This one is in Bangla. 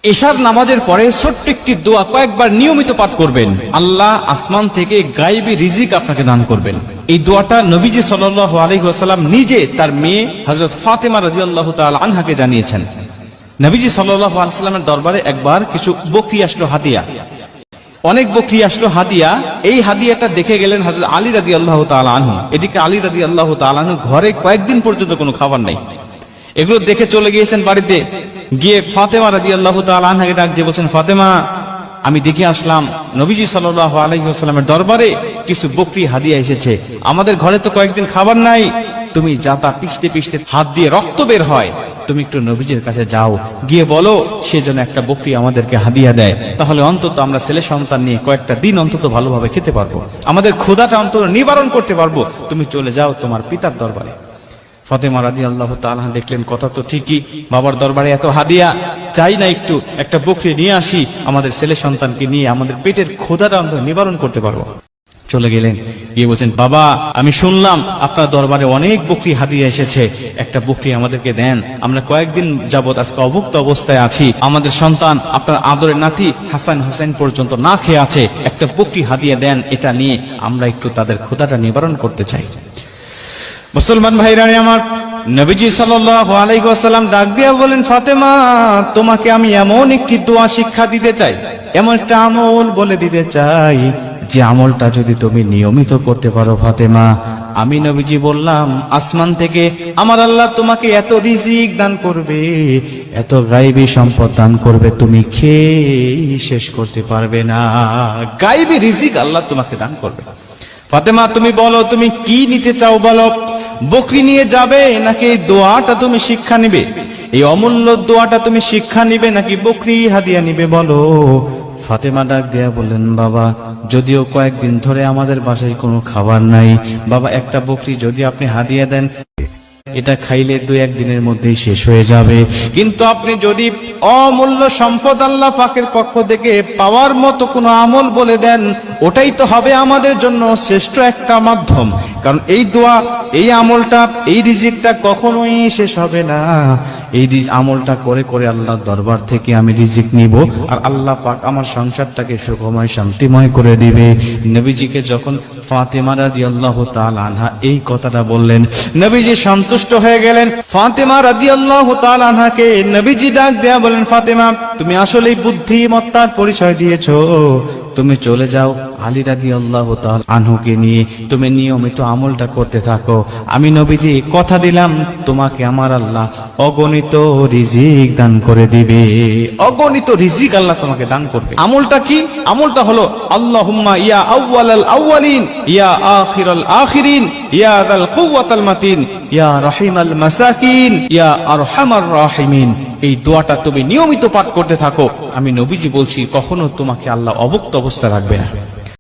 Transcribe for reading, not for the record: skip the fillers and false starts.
এশার নামাজের পরে ছোট্ট একটি দোয়া কয়েকবার নিয়মিত পাঠ করবেন, আল্লাহ আসমান থেকে গায়েবী রিজিক আপনাকে দান করবেন। এই দোয়াটা নবীজি সাল্লাল্লাহু আলাইহি ওয়াসাল্লাম নিজে তার মেয়ে হযরত ফাতেমা রাদিয়াল্লাহু তাআলা আনহাকে জানিয়েছেন। নবীজি সাল্লাল্লাহু আলাইহি ওয়াসাল্লামের দরবারে একবার কিছু বকরি আসলো হাদিয়া, অনেক বকরি আসলো হাদিয়া। এই হাদিয়াটা দেখে গেলেন হযরত আলী রাদিয়াল্লাহু তাআলা আনহু। এদিকে আলী রাদিয়াল্লাহু তাআলা আনহু ঘরে কয়েকদিন পর্যন্ত কোনো খাবার নেই। এগুলো দেখে চলে গিয়েছেন বাড়িতে, গিয়ে ফাতেমা রাদিয়াল্লাহু তাআলা আনহাকে ডাক দিয়ে বলছেন, ফাতেমা, আমি দেখে আসলাম নবীজি সাল্লাল্লাহু আলাইহি ওয়াসাল্লামের দরবারে কিছু বকরি হাদিয়া এসেছে, আমাদের ঘরে তো কয়েকদিন খাবার নাই, তুমি যাতা পিষতে পিষতে হাত দিয়ে রক্ত বের হয়, তুমি একটু নবীজির কাছে যাও, গিয়ে বলো সে যেন একটা বকরি আমাদেরকে হাদিয়া দেয়, তাহলে অন্তত আমরা ছেলে সন্তান নিয়ে কয়েকটা দিন অন্তত ভালোভাবে খেতে পারবো, আমাদের ক্ষুধাটা অন্তত নিবারণ করতে পারবো, তুমি চলে যাও তোমার পিতার দরবারে। ফাতেমা রাদিয়াল্লাহু তাআলা দেখলেন কথা তো ঠিকই, বাবার দরবারে এত হাদিয়া, চাই না একটু একটা বকরি নিয়ে আসি, আমাদের ছেলে সন্তানকে নিয়ে আমাদের পেটের ক্ষুধাটা অন্তত নিবারণ করতে পারবো। চলে গেলেন, গিয়ে বলছেন, বাবা, আমি শুনলাম আপনার দরবারে অনেক বকরি হাদিয়া এসেছে, একটা বকরি আমাদেরকে দেন, আমরা কয়েকদিন যাবত আজকে অভুক্ত অবস্থায় আছি, আমাদের সন্তান আপনার আদরের নাতি হাসান হোসেন পর্যন্ত না খেয়ে আছে, একটা বকরি হাদিয়া দেন, এটা নিয়ে আমরা একটু তাদের ক্ষুধাটা নিবারণ করতে চাই। মুসলমান ভাইরা আমার, নবীজি সাল্লাল্লাহু আলাইহি ওয়াসাল্লাম ডাক দিয়ে বলেন, ফাতেমা, তোমাকে আমি এমন একটি দোয়া শিক্ষা দিতে চাই, এমন একটা আমল বলে দিতে চাই, যে আমলটা যদি তুমি নিয়মিত করতে পারো ফাতেমা, আমি নবীজি বললাম আসমান থেকে আমার আল্লাহ তোমাকে এত রিজিক দান করবে, এত গায়েবী সম্পদ দান করবে, তুমি খেয়ে শেষ করতে পারবে না। গায়েবী রিজিক আল্লাহ তোমাকে দান করবে। ফাতেমা, তুমি বলো তুমি কি নিতে চাও, বলো, বকরি নিয়ে যাবে নাকি এই দোয়াটা তুমি শিক্ষা নিবে, এই অমূল্য দোয়াটা তুমি শিক্ষা নিবে নাকি বকরি হাদিয়া নিবে, বলো। ফাতেমা ডাক দেয়া বললেন, বাবা, যদিও কয়েকদিন ধরে আমাদের বাসায় কোনো খাবার নাই, বাবা, একটা বকরি যদি আপনি হাদিয়া দেন, এটা খাইলে 2-1 দিনের মধ্যেই শেষ হয়ে যাবে, কিন্তু আপনি যদি অমূল্য সম্পদ আল্লাহ পাকের পক্ষ থেকে পাওয়ার মতো কোনো আমল বলে দেন, ওটাই তো হবে আমাদের জন্য শ্রেষ্ঠ একটা মাধ্যম, কারণ এই দোয়া, এই আমলটা, এই রিজিকটা কখনোই শেষ হবে না। এই আমলটা করে করে আল্লাহর দরবার থেকে আমি রিজিক নিব, আর আল্লাহ পাক আমার সংসারটাকে সুখময় শান্তিময় করে দিবে। নবীজিকে যখন ফাতেমা রাদিয়াল্লাহু তাআলা আনহা এই কথাটা বললেন, নবীজি সন্তুষ্ট হয়ে গেলেন। ফাতেমা রাদিয়াল্লাহু তাআলা আনহাকে নবীজি ডাক দেয়া বলেন, ফাতেমা, তুমি আসলেই বুদ্ধিমত্তার পরিচয় দিয়েছো, তুমি চলে যাও আলী রাদিয়াল্লাহু তাআলা আনহুকে নিয়ে তুমি নিয়মিত আমলটা করতে থাকো, আমি নবীজি কথা দিলাম তোমাকে আমার আল্লাহ অগণিত রিজিক দান করে দিবে, অগণিত রিজিক আল্লাহ তোমাকে দান করবে। আমলটা কি? আমলটা হলো আল্লাহুম্মা ইয়া আউয়ালাল আউয়ালিন, ইয়া আখিরাল আখিরিন, ইয়া যাল কুওয়াতাল মাতিন, ইয়া রাহিমাল মাসাকিন, ইয়া আরহামার রাহিমিন। এই দোয়াটা তুমি নিয়মিত পাঠ করতে থাকো, আমি নবীজি বলছি কখনো তোমাকে আল্লাহ অভুক্ত অবস্থা রাখবে না।